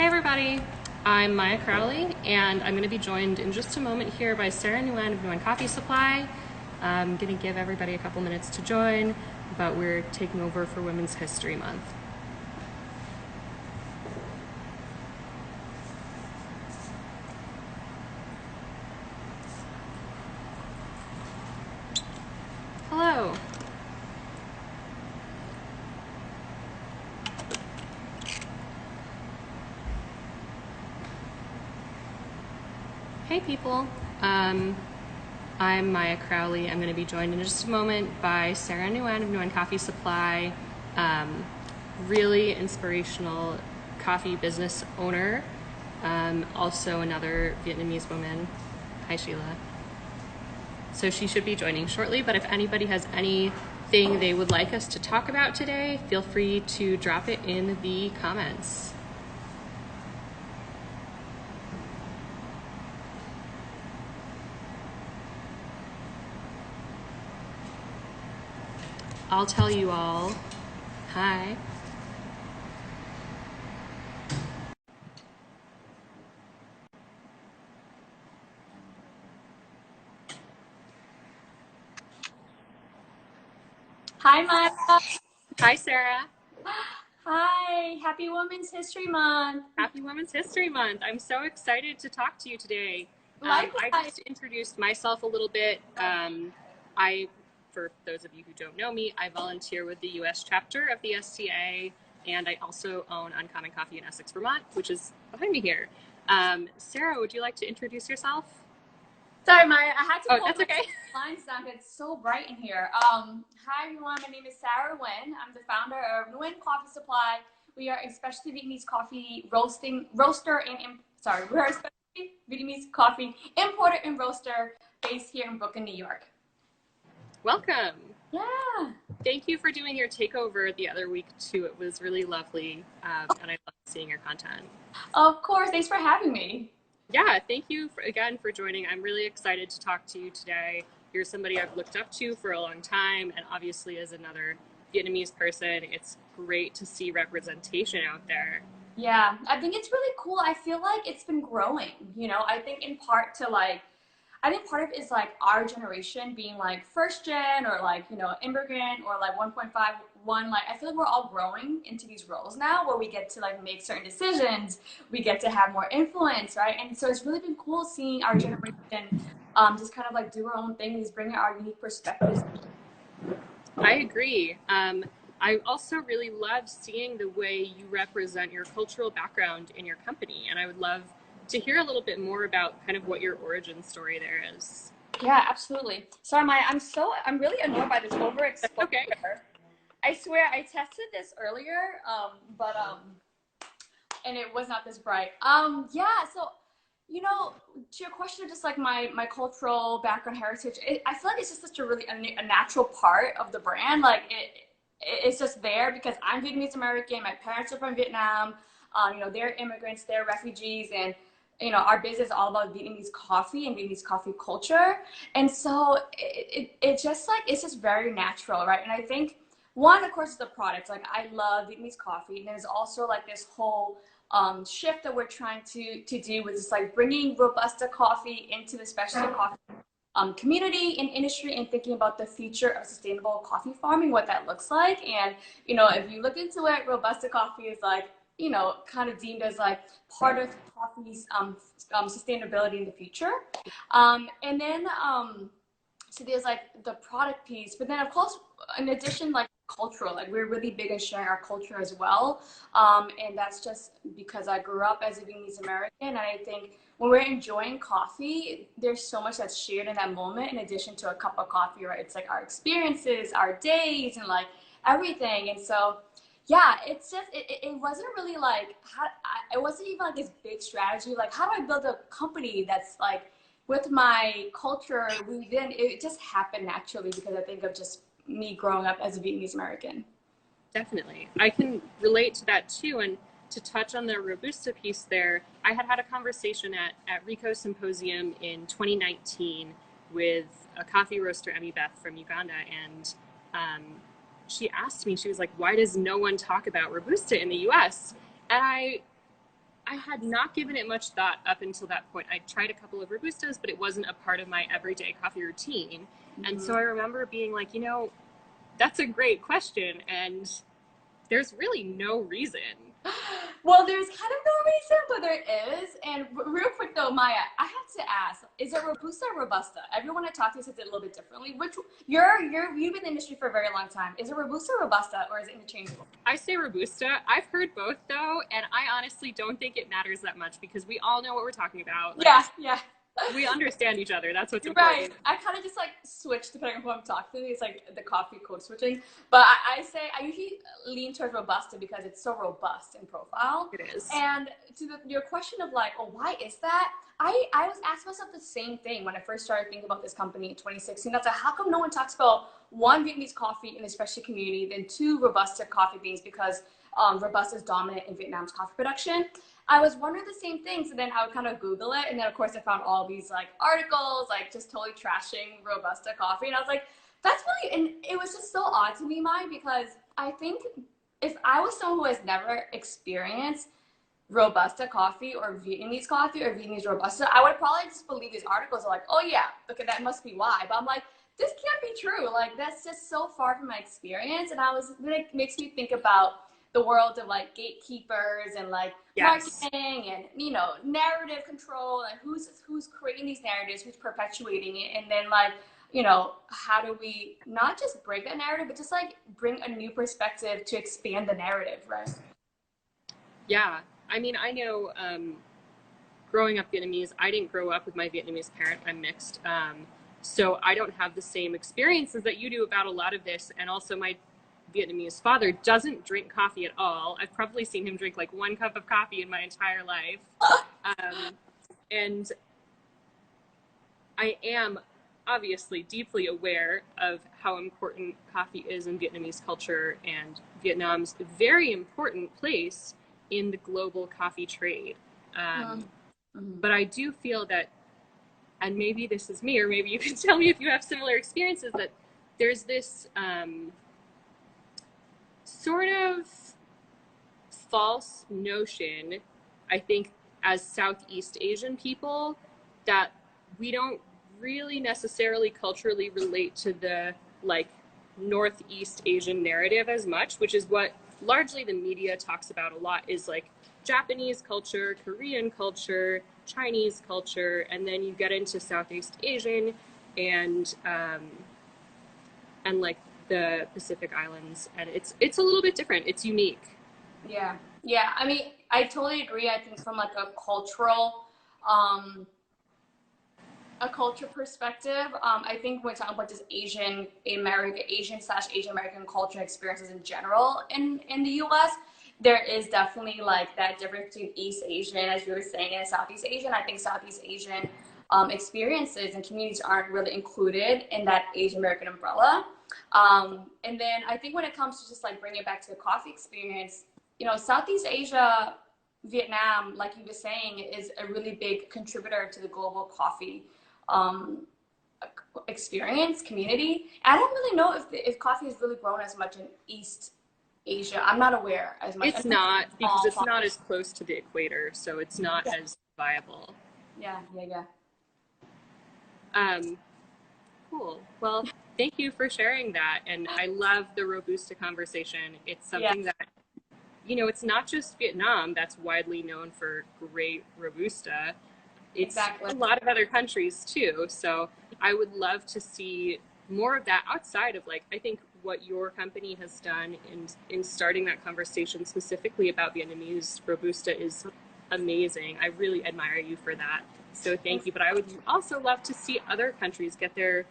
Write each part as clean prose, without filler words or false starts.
Hey everybody, I'm Maya Crowley, and I'm going to be joined in just a moment here by Sahra Nguyen of Nguyen Coffee Supply. I'm going to give everybody a couple minutes to join, but we're taking over for Women's History Month. Hello. Hey people, I'm Maya Crowley. I'm going to be joined in just a moment by Sahra Nguyen of Nguyen Coffee Supply, really inspirational coffee business owner, also another Vietnamese woman. Hi Sheila. So she should be joining shortly, but if anybody has anything they would like us to talk about today, feel free to drop it in the comments. I'll tell you all. Hi. Hi, Maya. Hi, Sarah. Hi. Happy Women's History Month. Happy Women's History Month. I'm so excited to talk to you today. Likewise. I just introduced myself a little bit. For those of you who don't know me, I volunteer with the U.S. chapter of the SCA, and I also own Uncommon Coffee in Essex, Vermont, which is behind me here. Sarah, would you like to introduce yourself? Sorry, Maya. I had to pull that's okay. lines down. It's so bright in here. Hi, everyone. My name is Sahra Nguyen. I'm the founder of Nguyen Coffee Supply. We are a specialty Vietnamese coffee we're a specialty Vietnamese coffee importer and roaster based here in Brooklyn, New York. Welcome. Yeah. Thank you for doing your takeover the other week too. It was really lovely, and I loved seeing your content. Of course. Thanks for having me. Yeah, thank you again for joining. I'm really excited to talk to you today. You're somebody I've looked up to for a long time, and obviously as another Vietnamese person, it's great to see representation out there. Yeah, I think it's really cool. I feel like it's been growing, I think in part to I think part of it is like our generation being like first gen or like, immigrant or like 1.51. Like, I feel like we're all growing into these roles now where we get to like make certain decisions. We get to have more influence, right? And so it's really been cool seeing our generation just kind of like do our own things, bring our unique perspectives. I agree. I also really love seeing the way you represent your cultural background in your company. And I would love to hear a little bit more about kind of what your origin story there is. Yeah, absolutely. Sorry, Maya, I'm really annoyed by this overexposure. Okay. I swear I tested this earlier, and it was not this bright. Yeah, so to your question of just like my cultural background heritage, I feel like it's just such a really a natural part of the brand. Like it's just there because I'm Vietnamese American. My parents are from Vietnam. They're immigrants, they're refugees, and our business is all about Vietnamese coffee and Vietnamese coffee culture. And so it's just very natural, right? And I think one, of course, is the product. Like, I love Vietnamese coffee, and there's also like this whole shift that we're trying to do with just like bringing robusta coffee into the specialty coffee community and industry, and thinking about the future of sustainable coffee farming, what that looks like. And if you look into it, robusta coffee is like kind of deemed as like part of coffee's sustainability in the future. And then so there's like the product piece, but then of course, in addition, like cultural, like we're really big on sharing our culture as well. And that's just because I grew up as a Vietnamese American, and I think when we're enjoying coffee, there's so much that's shared in that moment in addition to a cup of coffee, right? It's like our experiences, our days, and like everything. And so yeah, it's just it wasn't really like it wasn't even like this big strategy, like how do I build a company that's like with my culture. It just happened naturally because I think of just me growing up as a Vietnamese American. Definitely. I can relate to that too. And to touch on the robusta piece there, I had a conversation at Rico Symposium in 2019 with a coffee roaster, Emmy Beth from Uganda, and she asked me, she was like, why does no one talk about robusta in the US? And I I had not given it much thought up until that point. I tried a couple of Robustas, but it wasn't a part of my everyday coffee routine. And so I remember being like, that's a great question. And there's really no reason. Well, there's kind of no reason, but there is. And real quick though, Maya, I have to ask: is it Robusta or Robusta? Everyone I talk to says it a little bit differently. Which you've been in the industry for a very long time. Is it Robusta or Robusta, or is it interchangeable? I say Robusta. I've heard both though, and I honestly don't think it matters that much because we all know what we're talking about. Like, yeah. We understand each other. That's what's important. Right. I kind of just like switch depending on who I'm talking to. It's like the coffee code switching. But I usually lean towards Robusta because it's so robust in profile. It is. And to your question of like, oh, why is that? I was asking myself the same thing when I first started thinking about this company in 2016. That's like, how come no one talks about one, Vietnamese coffee in the specialty community, then two, Robusta coffee beans, because Robusta is dominant in Vietnam's coffee production. I was wondering the same thing, so then I would kind of Google it, and then of course I found all these like articles, like just totally trashing Robusta coffee, and I was like, that's really, and it was just so odd to me, Mai, because I think if I was someone who has never experienced Robusta coffee or Vietnamese Robusta, I would probably just believe these articles are like, oh yeah, okay, that must be why. But I'm like, this can't be true. Like, that's just so far from my experience. And it makes me think about the world of like gatekeepers and like marketing and, narrative control and who's creating these narratives, who's perpetuating it. And then like, how do we not just break that narrative, but just like bring a new perspective to expand the narrative, right? Yeah. I mean, I know growing up Vietnamese, I didn't grow up with my Vietnamese parent. I'm mixed. So I don't have the same experiences that you do about a lot of this. And also my Vietnamese father doesn't drink coffee at all. I've probably seen him drink like 1 cup of coffee in my entire life. And I am obviously deeply aware of how important coffee is in Vietnamese culture and Vietnam's very important place in the global coffee trade. But I do feel that, and maybe this is me, or maybe you can tell me if you have similar experiences, that there's this sort of false notion, I think, as Southeast Asian people, that we don't really necessarily culturally relate to the like Northeast Asian narrative as much, which is what largely the media talks about a lot, is like Japanese culture, Korean culture, Chinese culture, and then you get into Southeast Asian and like the Pacific Islands, and it's a little bit different. It's unique. Yeah. I mean, I totally agree. I think from like a culture perspective, I think when talking about just Asian / Asian American culture experiences in general in the U.S., there is definitely like that difference between East Asian, as you were saying, and Southeast Asian. I think Southeast Asian experiences and communities aren't really included in that Asian American umbrella. And then I think when it comes to just like bringing it back to the coffee experience, Southeast Asia, Vietnam, like you were saying, is a really big contributor to the global coffee experience community. I don't really know if coffee has really grown as much in East Asia. I'm not aware as much. It's not, because it's not as close to the equator, so it's not as viable. Yeah. Cool. Well, thank you for sharing that. And I love the Robusta conversation. It's something that, it's not just Vietnam that's widely known for great Robusta. It's a lot of other countries too. So I would love to see more of that outside of like, I think what your company has done in starting that conversation specifically about Vietnamese Robusta is amazing. I really admire you for that. So thank you. But I would also love to see other countries get their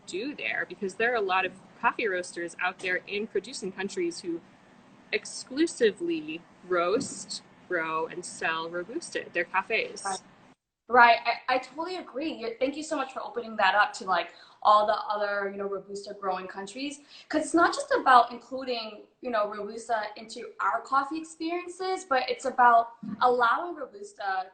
due there, because there are a lot of coffee roasters out there in producing countries who exclusively roast, grow, and sell Robusta at their cafes. Right. I totally agree. Thank you so much for opening that up to like all the other, Robusta growing countries. Because it's not just about including, Robusta into our coffee experiences, but it's about allowing Robusta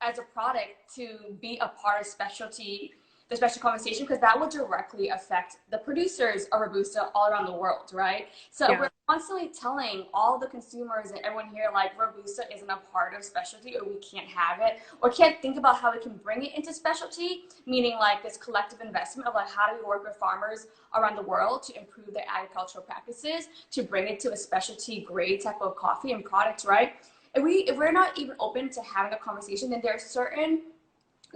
as a product to be a part of specialty the special conversation, because that would directly affect the producers of Robusta all around the world, right? So Yeah. we're constantly telling all the consumers and everyone here, like, Robusta isn't a part of specialty, or we can't have it, or can't think about how we can bring it into specialty, meaning like this collective investment of like, how do we work with farmers around the world to improve their agricultural practices, to bring it to a specialty grade type of coffee and products, right? If we're not even open to having a conversation, then there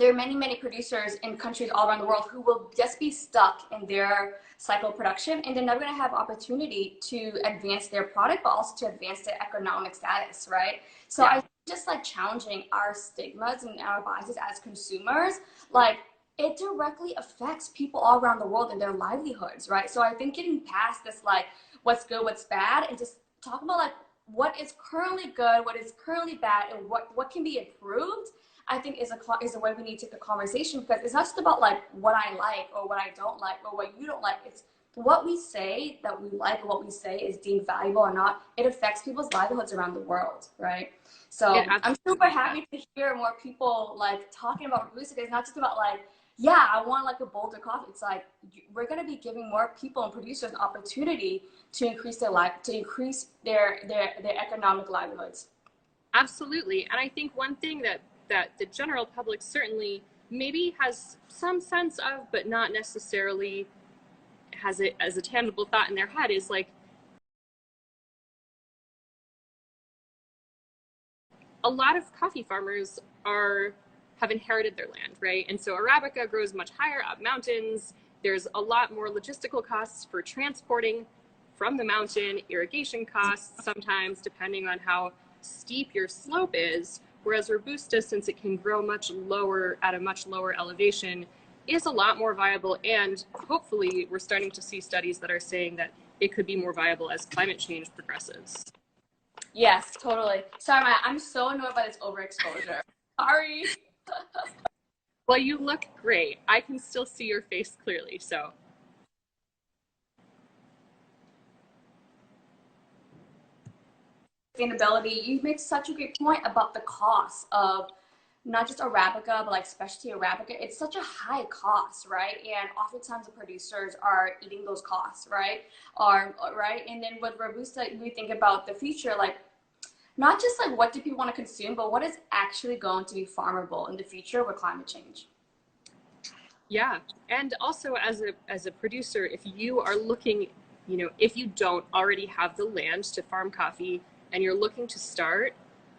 are many producers in countries all around the world who will just be stuck in their cycle of production, and they're never going to have opportunity to advance their product, but also to advance their economic status, right? So Yeah. I just like challenging our stigmas and our biases as consumers, like, it directly affects people all around the world and their livelihoods, right? So I think getting past this, like, what's good, what's bad, and just talk about like what is currently good, what is currently bad, and what can be improved, I think is a way we need to take the conversation, because it's not just about like what I like or what I don't like or what you don't like. It's what we say that we like, or what we say is deemed valuable or not. It affects people's livelihoods around the world, right? It So I'm super absolutely does. happy to hear more people like talking about Robusta. It's not just about like, yeah, I want like a bolder coffee. It's like we're going to be giving more people and producers an opportunity to increase their life, to increase their economic livelihoods. Absolutely. And I think one thing that the general public certainly maybe has some sense of, but not necessarily has it as a tangible thought in their head, is like a lot of coffee farmers have inherited their land, right? And so Arabica grows much higher up mountains. There's a lot more logistical costs for transporting from the mountain, irrigation costs sometimes, depending on how steep your slope is. Whereas Robusta, since it can grow much lower at a much lower elevation, is a lot more viable. And hopefully, we're starting to see studies that are saying that it could be more viable as climate change progresses. Yes, totally. Sorry, Maya, I'm so annoyed by this overexposure. Sorry. Well, you look great. I can still see your face clearly, so. Sustainability, you make such a great point about the cost of not just Arabica, but like specialty Arabica. It's such a high cost, right? And oftentimes the producers are eating those costs, right? Or right. And then with Robusta, we think about the future, like not just like what do people want to consume, but what is actually going to be farmable in the future with climate change. Yeah. And also as a producer, if you are looking, if you don't already have the land to farm coffee and you're looking to start,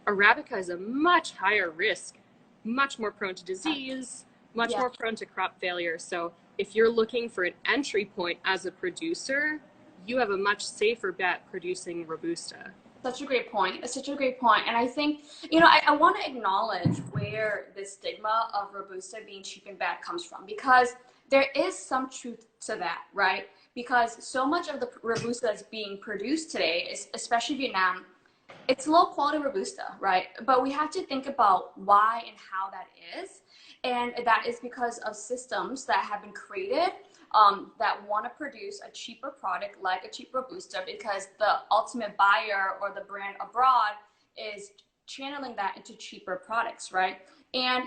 Arabica is a much higher risk, much more prone to disease, much Yeah. more prone to crop failure. So if you're looking for an entry point as a producer, you have a much safer bet producing Robusta. Such a great point. It's such a great point. And I think, I want to acknowledge where the stigma of Robusta being cheap and bad comes from, because there is some truth to that, right? Because so much of the Robusta that's being produced today, especially Vietnam, it's low quality Robusta, right? But we have to think about why and how that is. And that is because of systems that have been created, that want to produce a cheaper product like a cheap Robusta, because the ultimate buyer or the brand abroad is channeling that into cheaper products, right? And,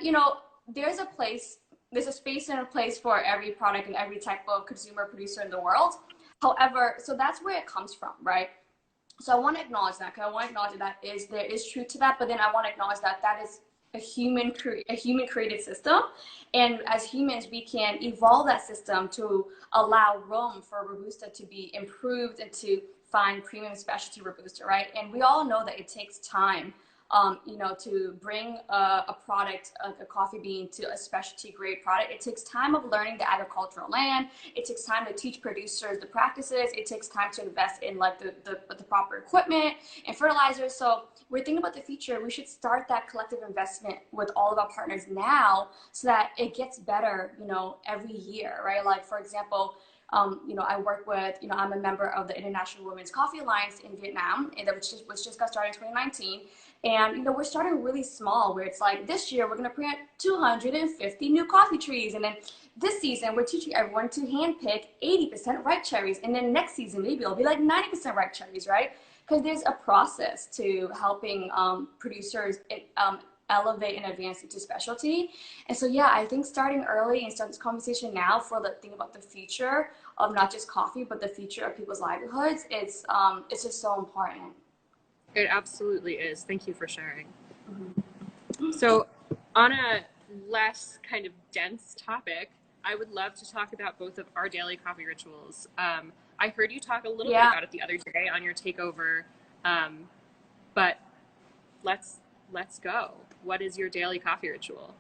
there's a place, there's a space and a place for every product and every type of consumer producer in the world. However, so that's where it comes from, right? So I want to acknowledge that, because I want to acknowledge that there is truth to that, but then I want to acknowledge that that is a human created system, and as humans we can evolve that system to allow room for Robusta to be improved and to find premium specialty Robusta, right? And we all know that it takes time, to bring a product, a coffee bean, to a specialty grade product. It takes time of learning the agricultural land. It takes time to teach producers the practices. It takes time to invest in like the proper equipment and fertilizers. So we're thinking about the future. We should start that collective investment with all of our partners now, so that it gets better, every year, right? Like, for example, I work with, I'm a member of the International Women's Coffee Alliance in Vietnam, and which just got started in 2019. And, we're starting really small, where it's like, this year we're going to plant 250 new coffee trees. And then this season, we're teaching everyone to handpick 80% ripe cherries. And then next season, maybe it'll be like 90% ripe cherries, right? Because there's a process to helping producers elevate and advance into specialty. And so yeah, I think starting early and start this conversation now for the thing about the future of not just coffee, but the future of people's livelihoods, it's just so important. It absolutely is. Thank you for sharing. Mhm. So, on a less kind of dense topic, I would love to talk about both of our daily coffee rituals. I heard you talk a little bit Yeah. about it the other day on your takeover, um, but let's let's go. What is your daily coffee ritual?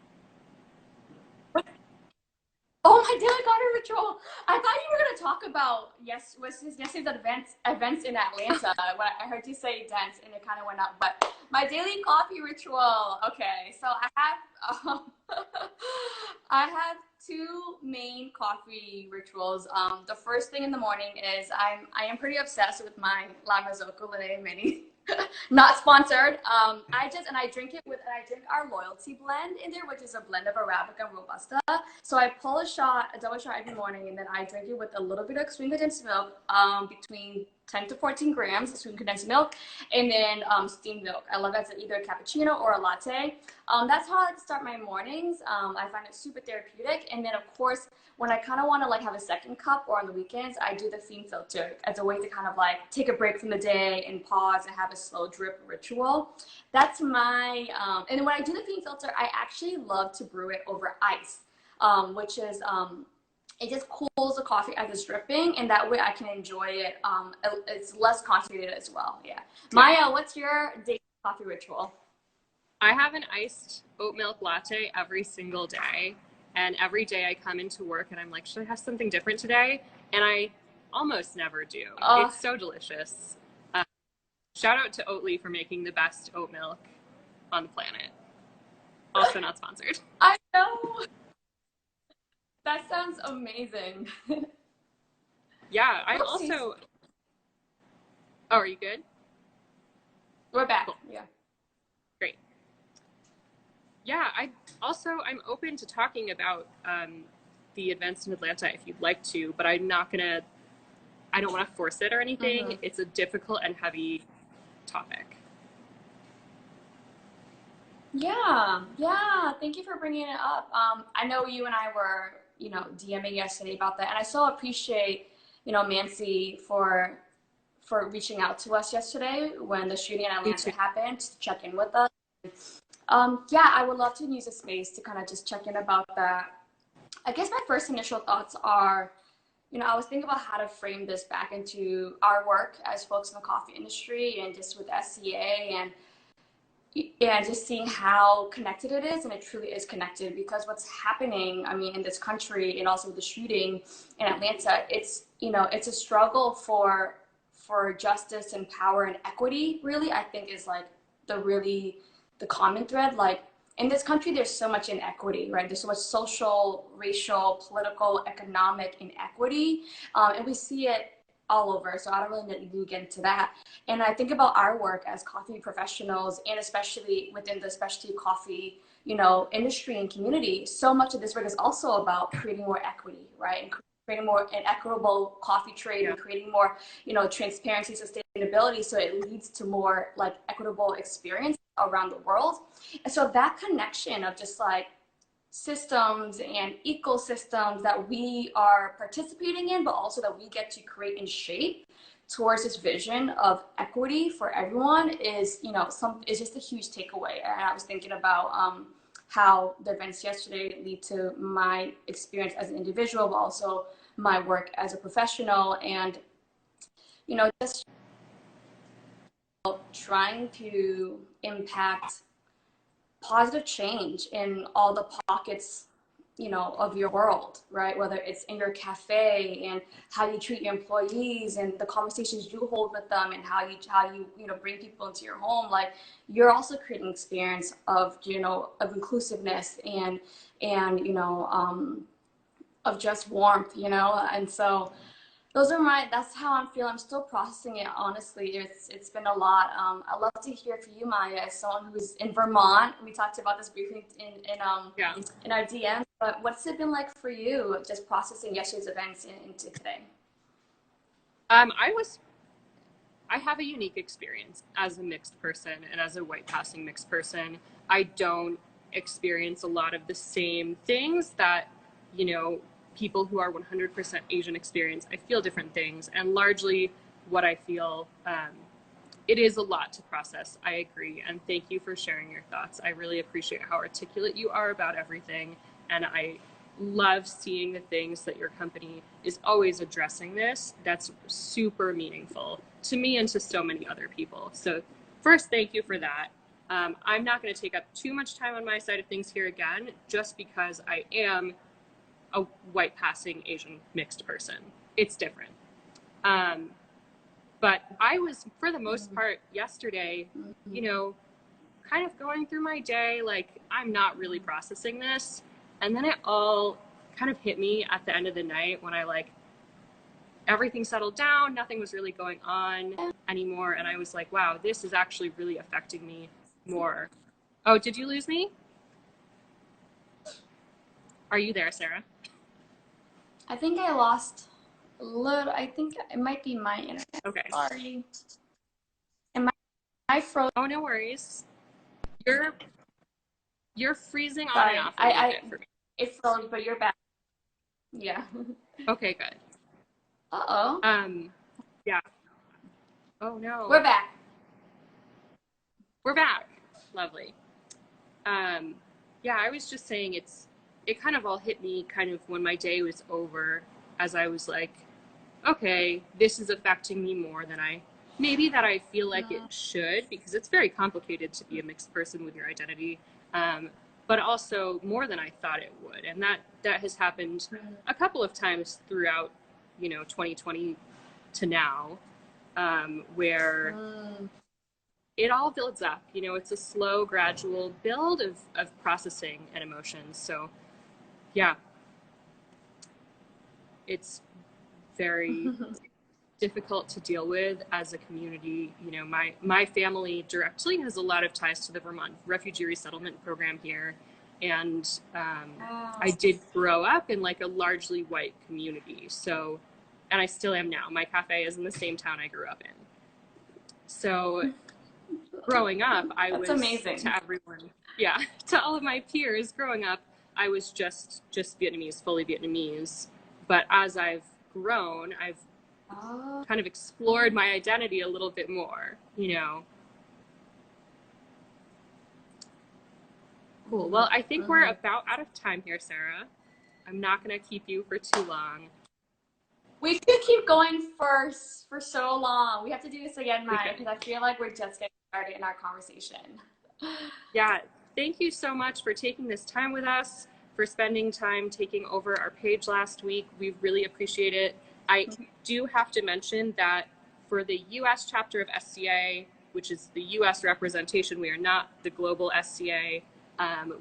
Oh, my daily garden ritual. I thought you were gonna talk about yesterday's events in Atlanta. When I heard you say dance and it kind of went up. But my daily coffee ritual. Okay, so I have two main coffee rituals. The first thing in the morning is I am pretty obsessed with my La Marzocco Lene Mini. Not sponsored. I drink it with and I drink our loyalty blend in there, which is a blend of Arabica and Robusta. So I pull a double shot every morning, and then I drink it with a little bit of sweet condensed milk, between 10 to 14 grams of sweet condensed milk, and then steamed milk. I love it as either a cappuccino or a latte. That's how I like to start my mornings. I find it super therapeutic. And then, of course, when I kind of want to like have a second cup or on the weekends, I do the Fiend filter as a way to kind of like take a break from the day and pause and have a slow drip ritual. That's and when I do the Fiend filter, I actually love to brew it over ice, which is, it just cools the coffee as it's dripping, and that way I can enjoy it. It's less concentrated as well. Yeah. Maya, what's your daily coffee ritual? I have an iced oat milk latte every single day. And every day I come into work and I'm like, should I have something different today? And I almost never do. Uh, It's so delicious. Uh, Shout out to Oatly for making the best oat milk on the planet. Also not sponsored. I know. That sounds amazing. Yeah, I'm Oopsies. also. Oh, are you good? We're back. Cool. Yeah. Great. Yeah, I'm open to talking about the events in Atlanta if you'd like to, but I don't want to force it or anything. Mm-hmm. It's a difficult and heavy topic. Yeah. Yeah. Thank you for bringing it up. I know you and I were, DMing yesterday about that, and I so appreciate, Mancy for reaching out to us yesterday when the shooting in Me Atlanta too. happened to check in with us. Yeah, I would love to use a space to kind of just check in about that. I guess my first initial thoughts are, I was thinking about how to frame this back into our work as folks in the coffee industry and just with SCA and just seeing how connected it is, and it truly is connected because what's happening, I mean, in this country and also with the shooting in Atlanta, it's a struggle for justice and power and equity, really, I think is like the common thread. Like in this country, there's so much inequity, right? There's so much social, racial, political, economic inequity, and we see it all over. So I don't really need to get into that. And I think about our work as coffee professionals, and especially within the specialty coffee, industry and community. So much of this work is also about creating more equity, right? And creating more an equitable coffee trade Yeah. and creating more, transparency, sustainability, so it leads to more like equitable experience around the world. And so that connection of just like systems and ecosystems that we are participating in, but also that we get to create and shape towards this vision of equity for everyone is, is just a huge takeaway. And I was thinking about how the events yesterday lead to my experience as an individual, but also my work as a professional, and just trying to impact positive change in all the pockets, of your world, right? Whether it's in your cafe and how you treat your employees and the conversations you hold with them and how you bring people into your home. Like you're also creating experience of of inclusiveness and of just warmth, and so that's how I'm feeling. I'm still processing it, honestly. It's been a lot. I'd love to hear from you, Maya, as someone who's in Vermont. We talked about this briefly Yeah. in our DMs, but what's it been like for you, just processing yesterday's events into today? I was I have a unique experience as a mixed person and as a white passing mixed person. I don't experience a lot of the same things that, you know, people who are 100% Asian experience. I feel different things, and largely what I feel, it is a lot to process. I agree, and thank you for sharing your thoughts. I really appreciate how articulate you are about everything, and I love seeing the things that your company is always addressing this. That's super meaningful to me and to so many other people. So first, thank you for that. I'm not going to take up too much time on my side of things here again, just because I am a white passing Asian mixed person. It's different. But I was, for the most part, yesterday, you know, kind of going through my day, like, I'm not really processing this. And then it all kind of hit me at the end of the night when I, like, everything settled down, nothing was really going on anymore. And I was like, wow, this is actually really affecting me more. Oh, did you lose me? Are you there, Sarah? I think I lost a little. I think it might be my internet. Okay. Sorry. Am I frozen? Oh, no worries. You're you're freezing on Sorry. and off a little bit for me. It froze, but you're back. Yeah. Okay, good. Uh-oh. Yeah. Oh no. We're back. We're back. Lovely. Yeah, I was just saying it kind of all hit me kind of when my day was over, as I was like, okay, this is affecting me more than I feel like it should, because it's very complicated to be a mixed person with your identity. But also more than I thought it would. And that has happened a couple of times throughout, 2020 to now, where it all builds up. It's a slow, gradual build of processing and emotions. So yeah, it's very difficult to deal with as a community. My family directly has a lot of ties to the Vermont Refugee Resettlement Program here. And I did grow up in like a largely white community. So, and I still am now. My cafe is in the same town I grew up in. So growing up, That's amazing. to everyone, yeah, to all of my peers growing up, I was just Vietnamese, fully Vietnamese. But as I've grown, I've kind of explored my identity a little bit more, Cool. Well, I think we're about out of time here, Sarah. I'm not going to keep you for too long. We could keep going for so long. We have to do this again, Maya, because I feel like we're just getting started in our conversation. Yeah. Thank you so much for taking this time with us, for spending time taking over our page last week. We really appreciate it. I do have to mention that for the U.S. chapter of SCA, which is the U.S. representation, we are not the global SCA.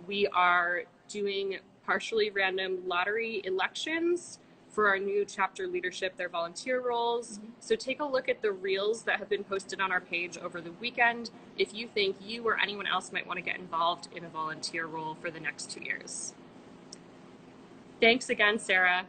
We are doing partially random lottery elections for our new chapter leadership, their volunteer roles. So take a look at the reels that have been posted on our page over the weekend if you think you or anyone else might want to get involved in a volunteer role for the next 2 years. Thanks again, Sarah.